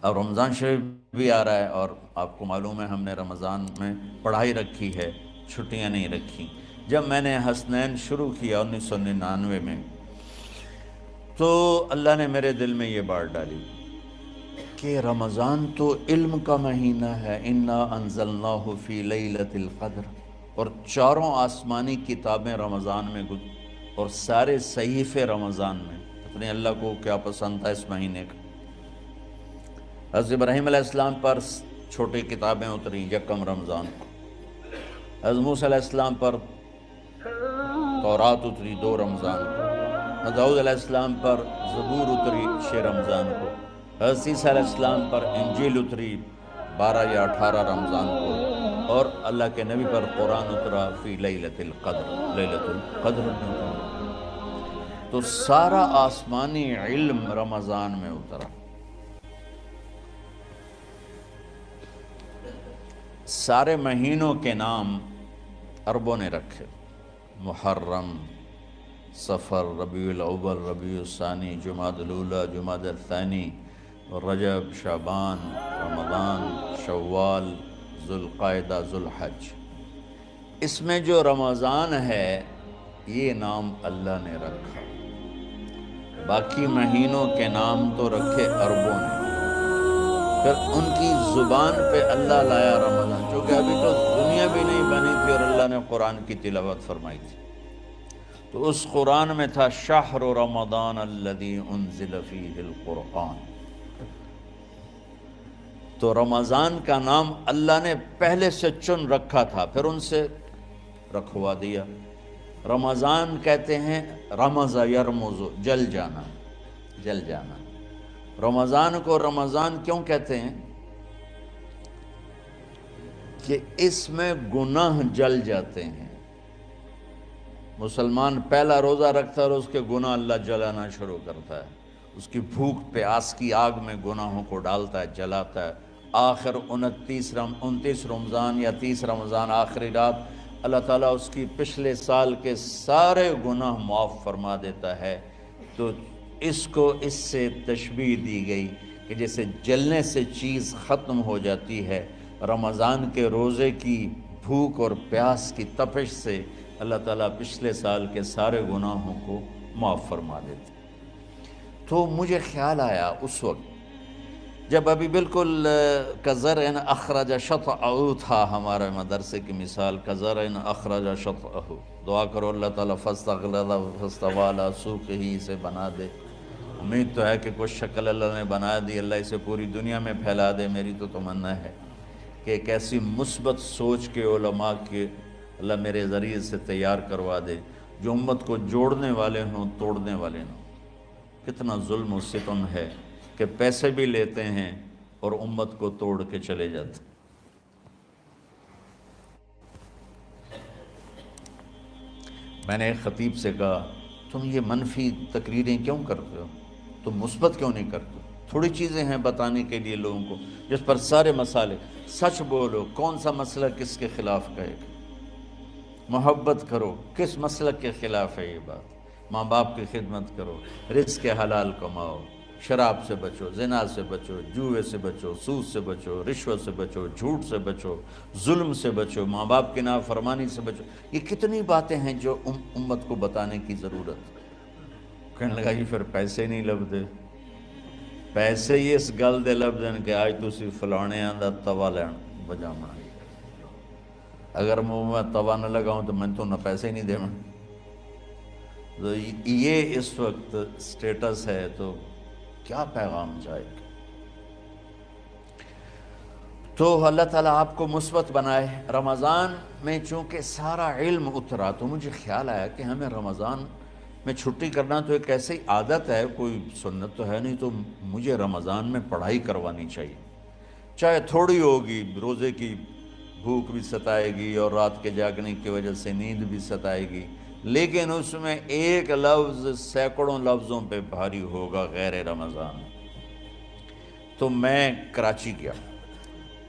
اب رمضان شریف بھی آ رہا ہے، اور آپ کو معلوم ہے ہم نے رمضان میں پڑھائی رکھی ہے، چھٹیاں نہیں رکھی۔ جب میں نے حسنین شروع کیا 1999 میں، تو اللہ نے میرے دل میں یہ بات ڈالی کہ رمضان تو علم کا مہینہ ہے، انا انزلناہ فی لیلۃ القدر، اور چاروں آسمانی کتابیں رمضان میں اور سارے صحیفے رمضان میں۔ اپنے اللہ کو کیا پسند تھا اس مہینے کا۔ حضرت ابراہیم علیہ السلام پر چھوٹی کتابیں اتری یکم رمضان کو، حضرت موسیٰ علیہ السلام پر تورات اتری 2 رمضان کو، حضرت داؤد علیہ السلام پر زبور اتری 6 رمضان کو، حضرت عیسیٰ علیہ السلام پر انجیل اتری 12 یا 18 رمضان کو، اور اللہ کے نبی پر قرآن اترا فی لیلۃ القدر، لیلۃ القدر میں اترا۔ تو سارا آسمانی علم رمضان میں اترا۔ سارے مہینوں کے نام عربوں نے رکھے، محرم، صفر، ربیع الاول، ربیع الثانی، جمادی الاولی، جمادی الثانی، رجب، شعبان، رمضان، شوال، ذوالقعدہ، ذوالحج۔ اس میں جو رمضان ہے یہ نام اللہ نے رکھا، باقی مہینوں کے نام تو رکھے عربوں نے۔ پھر ان کی زبان پہ اللہ لایا رمضان، چونکہ ابھی تو دنیا بھی نہیں بنی تھی اور اللہ نے قرآن کی تلاوت فرمائی تھی، تو اس قرآن میں تھا شہر رمضان الذی انزل فیہ القرآن۔ تو رمضان کا نام اللہ نے پہلے سے چن رکھا تھا، پھر ان سے رکھوا دیا۔ رمضان کہتے ہیں رمض یرمز، جل جانا، جل جانا۔ رمضان کو رمضان کیوں کہتے ہیں؟ کہ اس میں گناہ جل جاتے ہیں۔ مسلمان پہلا روزہ رکھتا ہے اور اس کے گناہ اللہ جلانا شروع کرتا ہے، اس کی بھوک پیاس کی آگ میں گناہوں کو ڈالتا ہے، جلاتا ہے۔ آخر 29 رمضان یا 30 رمضان آخری رات اللہ تعالیٰ اس کی پچھلے سال کے سارے گناہ معاف فرما دیتا ہے۔ تو اس کو اس سے تشبیہ دی گئی کہ جیسے جلنے سے چیز ختم ہو جاتی ہے، رمضان کے روزے کی بھوک اور پیاس کی تپش سے اللہ تعالیٰ پچھلے سال کے سارے گناہوں کو معاف فرما دیتے۔ تو مجھے خیال آیا اس وقت جب ابھی بالکل کزرع اخرج شطأہ تھا، ہمارے مدرسے کی مثال کزرع اخرج شطأہ، دعا کرو اللہ تعالیٰ فاستغلظ فاستوی علی سوقہ اسے بنا دے۔ امید تو ہے کہ کچھ شکل اللہ نے بنا دی، اللہ اسے پوری دنیا میں پھیلا دے۔ میری تو تمنا ہے کہ ایک ایسی مثبت سوچ کے علماء کے اللہ میرے ذریعے سے تیار کروا دے جو امت کو جوڑنے والے ہوں، توڑنے والے ہوں۔ کتنا ظلم و ستم ہے کہ پیسے بھی لیتے ہیں اور امت کو توڑ کے چلے جاتے ہیں۔ میں نے ایک خطیب سے کہا تم یہ منفی تقریریں کیوں کرتے ہو، تم مثبت کیوں نہیں کرتے؟ تھوڑی چیزیں ہیں بتانے کے لیے لوگوں کو جس پر سارے مسئلے، سچ بولو، کون سا مسئلہ کس کے خلاف کہے گا، محبت کرو، کس مسلک کے خلاف ہے یہ بات، ماں باپ کی خدمت کرو، رزق حلال کماؤ، شراب سے بچو، زنا سے بچو، جوئے سے بچو، سود سے بچو، رشوت سے بچو، جھوٹ سے بچو، ظلم سے بچو، ماں باپ کی نافرمانی سے بچو۔ یہ کتنی باتیں ہیں جو امت کو بتانے کی ضرورت۔ کہنے لگا یہ پھر پیسے نہیں لبدے، پیسے ہی اس گل دے لبدن کہ آج تسی فلانے دا توا لین بجامنا، اگر منہ میں توا نہ لگاؤں تو میں تو نہ پیسے نہیں دے۔ تو یہ اس وقت سٹیٹس ہے، تو کیا پیغام جائے گا؟ تو اللہ تعالیٰ آپ کو مثبت بنائے۔ رمضان میں چونکہ سارا علم اترا تو مجھے خیال آیا کہ ہمیں رمضان میں چھٹی کرنا تو ایک ایسی عادت ہے، کوئی سنت تو ہے نہیں، تو مجھے رمضان میں پڑھائی کروانی چاہیے، چاہے تھوڑی ہوگی، روزے کی بھوک بھی ستائے گی اور رات کے جاگنے کی وجہ سے نیند بھی ستائے گی، لیکن اس میں ایک لفظ سینکڑوں لفظوں پہ بھاری ہوگا غیر رمضان۔ تو میں کراچی گیا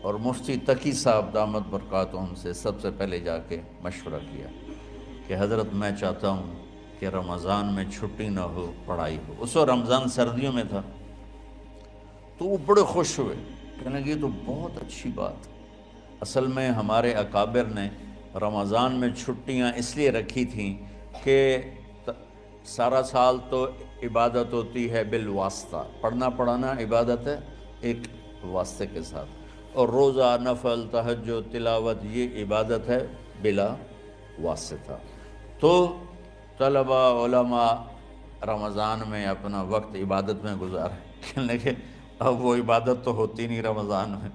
اور مفتی تقی صاحب دامت برکاتہم سے سب سے پہلے جا کے مشورہ کیا کہ حضرت میں چاہتا ہوں کہ رمضان میں چھٹی نہ ہو، پڑھائی ہو۔ اس وقت رمضان سردیوں میں تھا، تو وہ بڑے خوش ہوئے، کہنے لگے یہ تو بہت اچھی بات۔ اصل میں ہمارے اکابر نے رمضان میں چھٹیاں اس لیے رکھی تھیں کہ سارا سال تو عبادت ہوتی ہے بالواسطہ، پڑھنا پڑھانا عبادت ہے ایک واسطے کے ساتھ، اور روزہ، نفل، تہجد، تلاوت یہ عبادت ہے بلا واسطہ۔ تو طلبہ علماء رمضان میں اپنا وقت عبادت میں گزارے، کہنے لگے اب وہ عبادت تو ہوتی نہیں رمضان میں،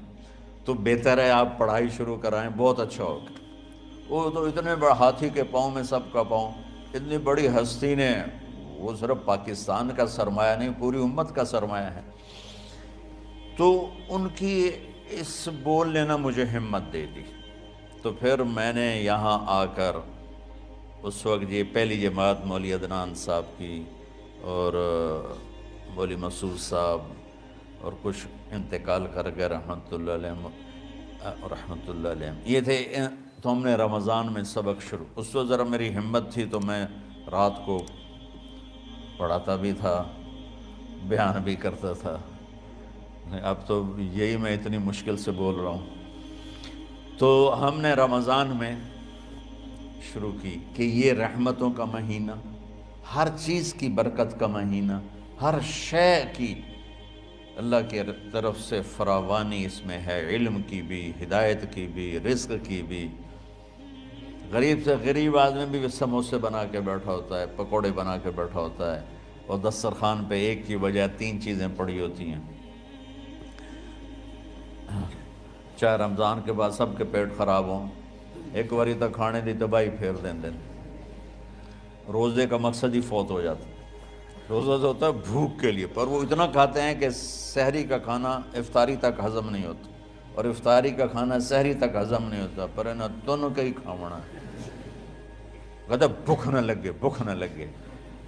تو بہتر ہے آپ پڑھائی شروع کرائیں، بہت اچھا ہوگا۔ وہ تو اتنے بڑے ہاتھی کے پاؤں میں سب کا پاؤں، اتنی بڑی ہستی نے، وہ صرف پاکستان کا سرمایہ نہیں پوری امت کا سرمایہ ہے، تو ان کی اس بول نے نا مجھے ہمت دے دی۔ تو پھر میں نے یہاں آ کر اس وقت یہ پہلی جماعت مولوی عدنان صاحب کی اور مولوی مسعود صاحب اور کچھ انتقال کر گئے رحمۃ اللہ علیہ، یہ تھے، تو ہم نے رمضان میں سبق شروع، اس وقت ذرا میری ہمت تھی تو میں رات کو پڑھاتا بھی تھا، بیان بھی کرتا تھا، اب تو یہی میں اتنی مشکل سے بول رہا ہوں۔ تو ہم نے رمضان میں شروع کی کہ یہ رحمتوں کا مہینہ، ہر چیز کی برکت کا مہینہ، ہر شے کی اللہ کی طرف سے فراوانی اس میں ہے، علم کی بھی، ہدایت کی بھی، رزق کی بھی۔ غریب سے غریب آدمی بھی سموسے بنا کے بیٹھا ہوتا ہے، پکوڑے بنا کے بیٹھا ہوتا ہے، اور دسترخوان پہ ایک کی بجائے 3 چیزیں پڑی ہوتی ہیں، چاہے رمضان کے بعد سب کے پیٹ خراب ہوں، ایک واری تک کھانے دی تباہی پھیر دیں۔ روزے کا مقصد ہی فوت ہو جاتا ہے۔ روزہ تو ہوتا ہے بھوک کے لیے، پر وہ اتنا کھاتے ہیں کہ سحری کا کھانا افطاری تک ہضم نہیں ہوتا، اور افطاری کا کھانا سحری تک ہضم نہیں ہوتا، پر انہیں دونوں کا ہی کھاونا ہے۔ کہتا بھوک نہ لگے، بھوک نہ لگے،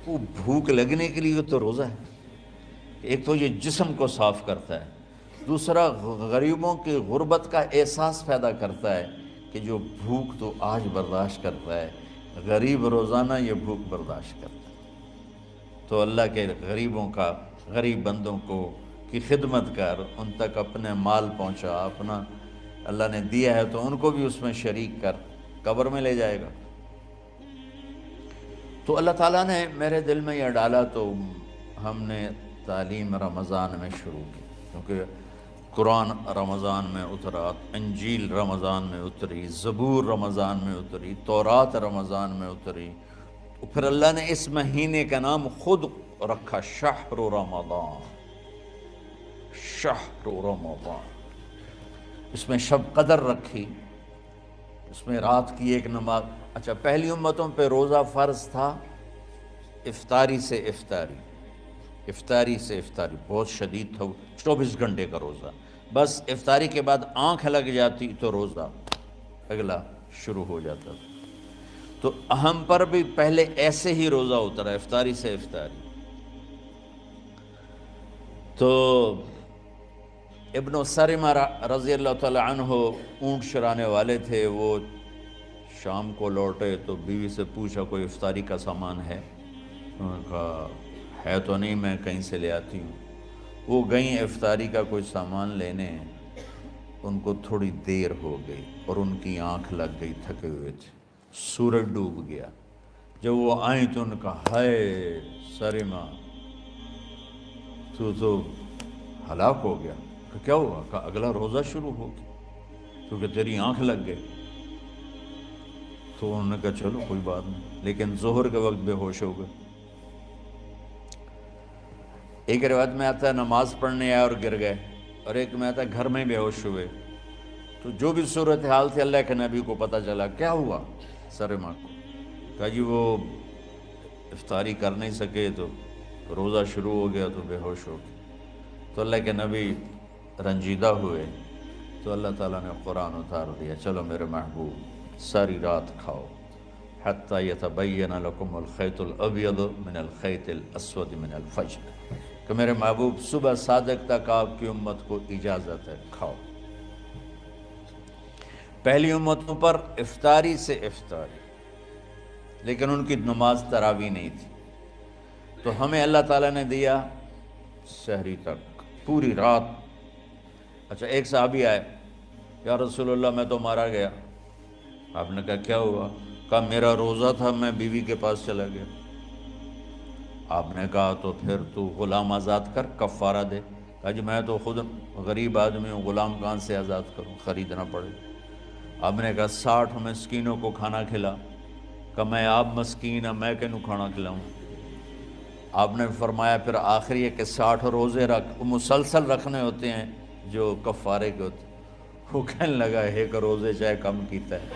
وہ بھوک لگنے کے لیے تو روزہ ہے۔ ایک تو یہ جسم کو صاف کرتا ہے، دوسرا غریبوں کی غربت کا احساس پیدا کرتا ہے کہ جو بھوک تو آج برداشت کرتا ہے، غریب روزانہ یہ بھوک برداشت کرتا ہے۔ تو اللہ کے غریبوں کا، غریب بندوں کو کی خدمت کر، ان تک اپنے مال پہنچا، اپنا اللہ نے دیا ہے تو ان کو بھی اس میں شریک کر، قبر میں لے جائے گا۔ تو اللہ تعالیٰ نے میرے دل میں یہ ڈالا، تو ہم نے تعلیم رمضان میں شروع کی، کیونکہ قرآن رمضان میں اترا، انجیل رمضان میں اتری، زبور رمضان میں اتری، تورات رمضان میں اتری۔ پھر اللہ نے اس مہینے کا نام خود رکھا، شہر رمضان، شہر رمضان۔ اس میں شب قدر رکھی، اس میں رات کی ایک نماز۔ اچھا، پہلی امتوں پہ روزہ فرض تھا افطاری سے افطاری، افطاری سے افطاری، بہت شدید تھا، 24 گھنٹے کا روزہ، بس افطاری کے بعد آنکھ لگ جاتی تو روزہ اگلا شروع ہو جاتا تھا۔ تو ہم پر بھی پہلے ایسے ہی روزہ اترا، افطاری سے افطاری۔ تو ابن سرمہ رضی اللہ تعالی عنہ اونٹ چرانے والے تھے، وہ شام کو لوٹے تو بیوی سے پوچھا کوئی افطاری کا سامان ہے؟ انہوں نے کہا ہے تو نہیں، میں کہیں سے لے آتی ہوں۔ وہ گئیں افطاری کا کوئی سامان لینے، ان کو تھوڑی دیر ہو گئی اور ان کی آنکھ لگ گئی، تھکے ہوئے تھے، سورج ڈوب گیا۔ جب وہ آئیں تو ان کا ہائے سرمہ تو ہلاک ہو گیا۔ کہ کیا ہوا؟ کہ اگلا روزہ شروع ہو گیا کیونکہ تیری آنکھ لگ گئی۔ تو انہوں نے کہا چلو کوئی بات نہیں، لیکن ظہر کے وقت بے ہوش ہو گئے۔ ایک روایت میں آتا ہے نماز پڑھنے آئے اور گر گئے، اور ایک میں آتا ہے گھر میں بے ہوش ہوئے۔ تو جو بھی صورتحال تھی اللہ کے نبی کو پتہ چلا۔ کیا ہوا سرمہ کو؟ کہا جی وہ افطاری کر نہیں سکے تو روزہ شروع ہو گیا تو بے ہوش ہو گئے۔ تو اللہ کے نبی رنجیدہ ہوئے، تو اللہ تعالیٰ نے قرآن اتار دیا، چلو میرے محبوب ساری رات کھاؤ، حتیٰ یتبین لکم الخیط الابیض من الخیط الاسود من الفجر، کہ میرے محبوب صبح صادق تک آپ کی امت کو اجازت ہے، کھاؤ۔ پہلی امتوں پر افطاری سے افطاری، لیکن ان کی نماز تراویح نہیں تھی، تو ہمیں اللہ تعالیٰ نے دیا سحری تک، پوری رات۔ اچھا ایک صحابی آئے، یا رسول اللہ میں تو مارا گیا۔ آپ نے کہا کیا ہوا؟ کہا میرا روزہ تھا، میں بیوی کے پاس چلا گیا۔ آپ نے کہا تو پھر تو غلام آزاد کر، کفارہ دے۔ کہا جی میں تو خود غریب آدمی ہوں، غلام کہاں سے آزاد کروں، خریدنا پڑے۔ آپ نے کہا 60 مسکینوں کو کھانا کھلا۔ کہ میں آپ مسکین ہیں، میں کینوں کھانا کھلاؤں؟ آپ نے فرمایا پھر آخری ہے کہ 60 روزے رکھ، مسلسل رکھنے ہوتے ہیں جو کفارے کے ہوتے ہیں۔ وہ کہنے لگا ایک روزے چاہے کم کیتا ہے،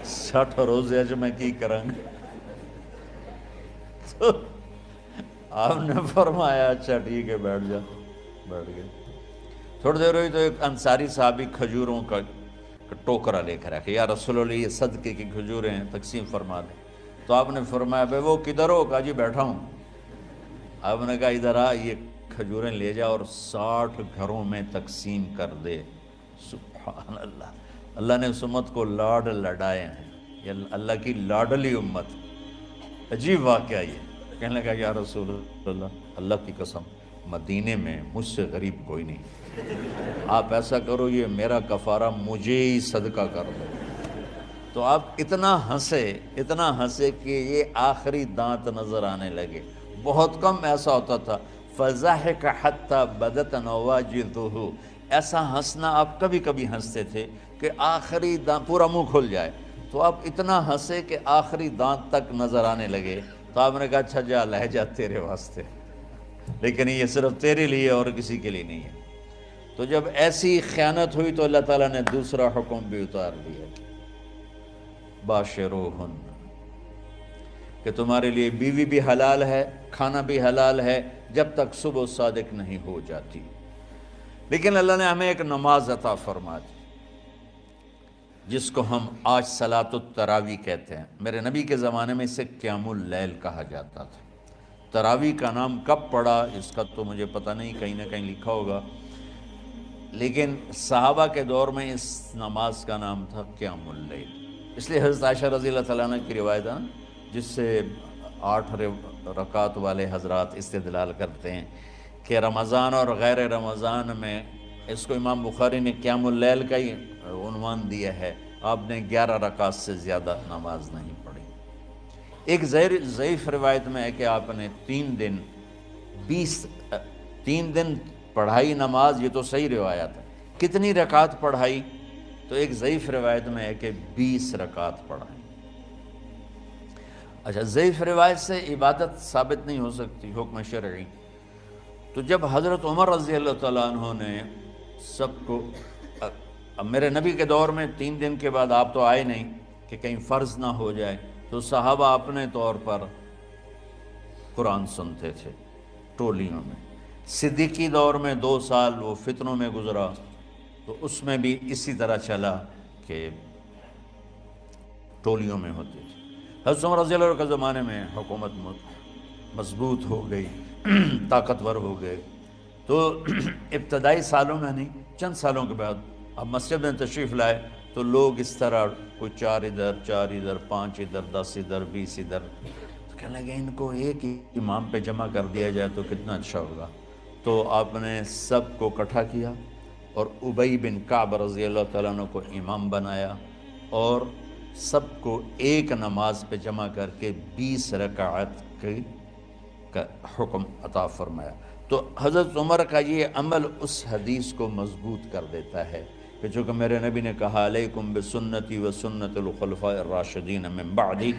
60 روزے اج میں کی کروں گا؟ تو آپ نے فرمایا اچھا ٹھیک ہے بیٹھ جا۔ بیٹھ گئے۔ تھوڑی دیر ہوئی تو ایک انصاری صحابی کھجوروں کا ٹوکرا لے کر رکھے، یا رسول اللہ یہ صدقے کی کھجوریں ہیں، تقسیم فرما دیں۔ تو آپ نے فرمایا بھائی وہ کدھر ہو؟ کہا جی بیٹھا ہوں۔ آپ نے کہا ادھر آ، یہ کھجوریں لے جا اور 60 گھروں میں تقسیم کر دے۔ سبحان اللہ، اللہ نے اس امت کو لاڈ لڈائے ہیں، یہ اللہ کی لاڈلی امت۔ عجیب واقعہ یہ، کہنے لگا یا رسول اللہ، اللہ کی قسم مدینے میں مجھ سے غریب کوئی نہیں، آپ ایسا کرو یہ میرا کفارہ مجھے ہی صدقہ کر دو۔ تو آپ اتنا ہنسے کہ یہ آخری دانت نظر آنے لگے۔ بہت کم ایسا ہوتا تھا، فَضَحِكَ حَتَّى بَدَتْ نَوَاجِذُهُ، ایسا ہنسنا آپ کبھی کبھی ہنستے تھے کہ آخری دانت پورا منہ کھل جائے۔ تو آپ اتنا ہنسے کہ آخری دانت تک نظر آنے لگے۔ تو آپ نے کہا اچھا جا لے جا تیرے واسطے، لیکن یہ صرف تیرے لیے اور کسی کے لیے نہیں ہے۔ تو جب ایسی خیانت ہوئی تو اللہ تعالیٰ نے دوسرا حکم بھی اتار دیا، باشروہن، کہ تمہارے لیے بیوی بھی حلال ہے، کھانا بھی حلال ہے جب تک صبح صادق نہیں ہو جاتی۔ لیکن اللہ نے ہمیں ایک نماز عطا فرما دی جس کو ہم آج صلاۃ التراویح کہتے ہیں۔ میرے نبی کے زمانے میں اسے قیام اللیل کہا جاتا تھا۔ تراویح کا نام کب پڑا اس کا تو مجھے پتہ نہیں، کہیں نہ کہیں لکھا ہوگا، لیکن صحابہ کے دور میں اس نماز کا نام تھا قیام اللیل۔ اس لیے حضرت عائشہ رضی اللہ تعالیٰ عنہ کی روایت ہے جس سے 8 رکعت والے حضرات استدلال کرتے ہیں کہ رمضان اور غیر رمضان میں، اس کو امام بخاری نے قیام اللیل کا ہی عنوان دیا ہے، آپ نے 11 رکعت سے زیادہ نماز نہیں پڑھی۔ ایک ضعیف روایت میں ہے کہ آپ نے 3 دن پڑھائی نماز، یہ تو صحیح روایت ہے۔ کتنی رکعت پڑھائی؟ تو ایک ضعیف روایت میں ہے کہ 20 رکعت پڑھائی۔ اچھا ضعیف روایت سے عبادت ثابت نہیں ہو سکتی، حکم شرعی۔ تو جب حضرت عمر رضی اللہ تعالیٰ عنہ نے سب کو، اب میرے نبی کے دور میں 3 دن کے بعد آپ تو آئے نہیں کہ کہیں فرض نہ ہو جائے، تو صحابہ اپنے طور پر قرآن سنتے تھے ٹولیوں میں۔ صدیقی دور میں 2 سال وہ فتنوں میں گزرا، تو اس میں بھی اسی طرح چلا کہ ٹولیوں میں ہوتے تھے۔ حضرت عمر رضی اللہ عنہ کے زمانے میں حکومت مضبوط ہو گئی، طاقتور ہو گئے، تو ابتدائی سالوں میں نہیں، چند سالوں کے بعد اب مسجد میں تشریف لائے تو لوگ اس طرح کوئی 4 ادھر 4 ادھر 5 ادھر 10 ادھر 20 ادھر، تو کہنے لگے ان کو ایک ہی امام پہ جمع کر دیا جائے تو کتنا اچھا ہوگا۔ تو آپ نے سب کو اکٹھا کیا اور ابی بن کعب رضی اللہ تعالیٰ عنہ کو امام بنایا اور سب کو ایک نماز پہ جمع کر کے 20 رکعت کا حکم عطا فرمایا۔ تو حضرت عمر کا یہ عمل اس حدیث کو مضبوط کر دیتا ہے کہ چونکہ میرے نبی نے کہا علیکم بسنتی و سنت الخلفاء الراشدین من بعدی،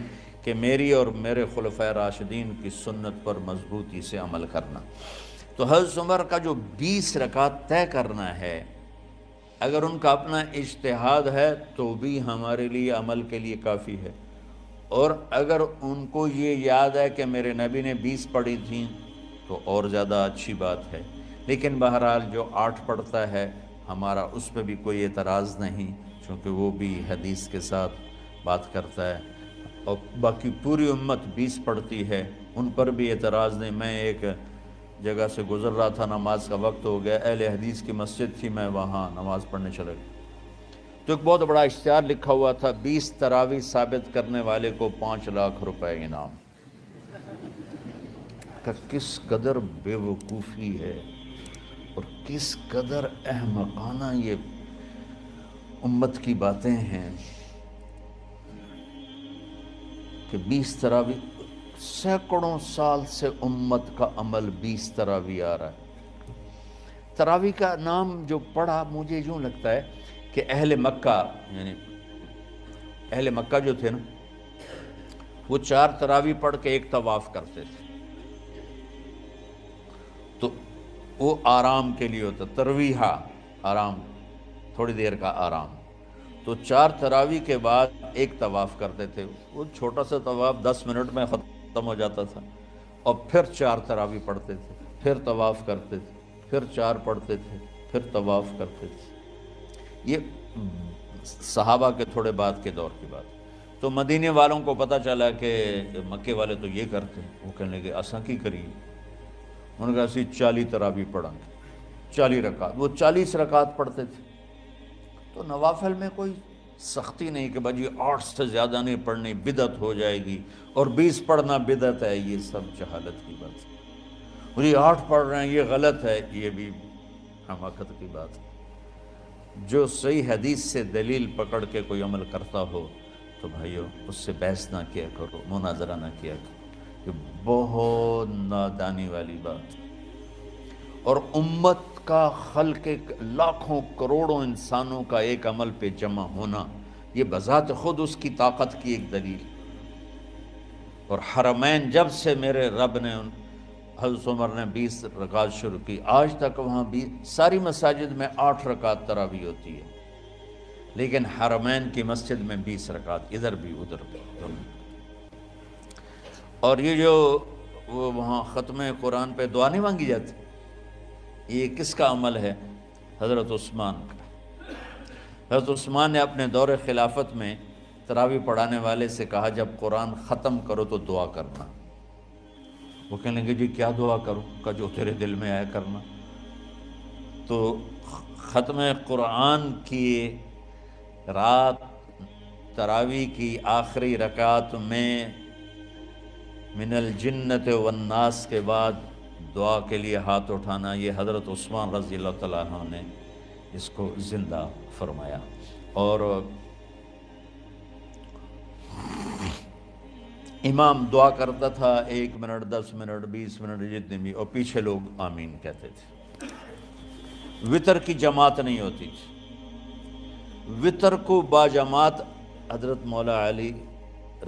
کہ میری اور میرے خلفاء راشدین کی سنت پر مضبوطی سے عمل کرنا۔ تو حضرت عمر کا جو 20 رکعت طے کرنا ہے، اگر ان کا اپنا اجتہاد ہے تو بھی ہمارے لیے عمل کے لیے کافی ہے، اور اگر ان کو یہ یاد ہے کہ میرے نبی نے 20 پڑھی تھیں تو اور زیادہ اچھی بات ہے۔ لیکن بہرحال جو 8 پڑھتا ہے ہمارا اس پہ بھی کوئی اعتراض نہیں، چونکہ وہ بھی حدیث کے ساتھ بات کرتا ہے، اور باقی پوری امت 20 پڑھتی ہے، ان پر بھی اعتراض نہیں۔ میں ایک جگہ سے گزر رہا تھا، نماز کا وقت ہو گیا، اہل حدیث کی مسجد تھی، میں وہاں نماز پڑھنے چلا گیا، تو ایک بہت بڑا اشتہار لکھا ہوا تھا، 20 تراویح ثابت کرنے والے کو 5 لاکھ روپے انعام۔ کا کس قدر بے وقوفی ہے اور کس قدر احمقانہ یہ امت کی باتیں ہیں کہ 20 تراویح، سینکڑوں سال سے امت کا عمل 20 تراویح آ رہا ہے۔ تراویح کا نام جو پڑھا مجھے یوں لگتا ہے کہ اہل مکہ، یعنی اہل مکہ جو تھے نا، وہ 4 تراویح پڑھ کے ایک طواف کرتے تھے، تو وہ آرام کے لیے ہوتا، ترویحہ آرام، تھوڑی دیر کا آرام، تو 4 تراویح کے بعد ایک طواف کرتے تھے۔ وہ چھوٹا سا طواف 10 منٹ میں ختم ہو جاتا تھا، اور پھر 4 تراویح پڑھتے تھے، پھر طواف کرتے تھے، پھر 4 پڑھتے تھے، پھر طواف کرتے تھے۔ یہ صحابہ کے تھوڑے بعد کے دور کی بات۔ تو مدینے والوں کو پتہ چلا کہ مکے والے تو یہ کرتے ہیں، وہ کہنے لگے اساں کی کریے، انہوں نے کہا اسی 40 تراویح پڑھیں گے، 40 رکعت، وہ 40 رکعت پڑھتے تھے۔ تو نوافل میں کوئی سختی نہیں کہ بھائی 8 سے زیادہ نہیں پڑھنی، بدعت ہو جائے گی، اور 20 پڑھنا بدعت ہے، یہ سب جہالت کی بات ہے۔ اور یہ 8 پڑھ رہے ہیں یہ غلط ہے، یہ بھی حماقت کی بات ہے۔ جو صحیح حدیث سے دلیل پکڑ کے کوئی عمل کرتا ہو تو بھائیو اس سے بحث نہ کیا کرو، مناظرہ نہ کیا کرو، یہ بہت نادانی والی بات ہے۔ اور امت کا خلق لاکھوں کروڑوں انسانوں کا ایک عمل پہ جمع ہونا، یہ بذات خود اس کی طاقت کی ایک دلیل۔ اور حرمین جب سے میرے رب نے، حضرت عمر نے 20 رکعت شروع کی، آج تک وہاں بھی ساری مساجد میں 8 رکعت تراویح ہوتی ہے، لیکن حرمین کی مسجد میں 20 رکعت، ادھر بھی ادھر بھی۔ اور یہ جو وہاں ختم قرآن پہ دعا نہیں مانگی جاتی، یہ کس کا عمل ہے؟ حضرت عثمان کا۔ حضرت عثمان نے اپنے دور خلافت میں تراویح پڑھانے والے سے کہا جب قرآن ختم کرو تو دعا کرنا۔ وہ کہنے لگے جی کیا دعا کروں؟ کہ جو تیرے دل میں آیا کرنا۔ تو ختم قرآن کی رات تراویح کی آخری رکعت میں من الجنت والناس کے بعد دعا کے لیے ہاتھ اٹھانا، یہ حضرت عثمان رضی اللہ تعالیٰ عنہ نے اس کو زندہ فرمایا۔ اور امام دعا کرتا تھا 1 منٹ، 10 منٹ، 20 منٹ، جتنے بھی، اور پیچھے لوگ آمین کہتے تھے۔ وطر کی جماعت نہیں ہوتی تھی، وطر کو با جماعت حضرت مولا علی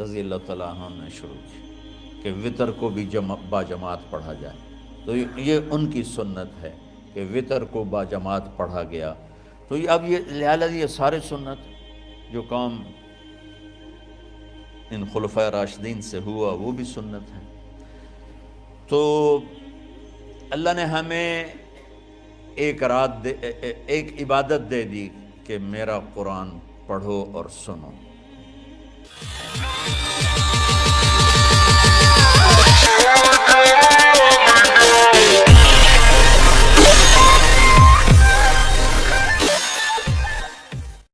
رضی اللہ تعالیٰ عنہ نے شروع کی کہ وطر کو بھی با جماعت پڑھا جائے۔ تو یہ ان کی سنت ہے کہ وطر کو با جماعت پڑھا گیا۔ تو اب یہ لہٰذا یہ سارے سنت جو کام ان خلفۂ راشدین سے ہوا وہ بھی سنت ہے۔ تو اللہ نے ہمیں ایک عبادت دے دی کہ میرا قرآن پڑھو اور سنو۔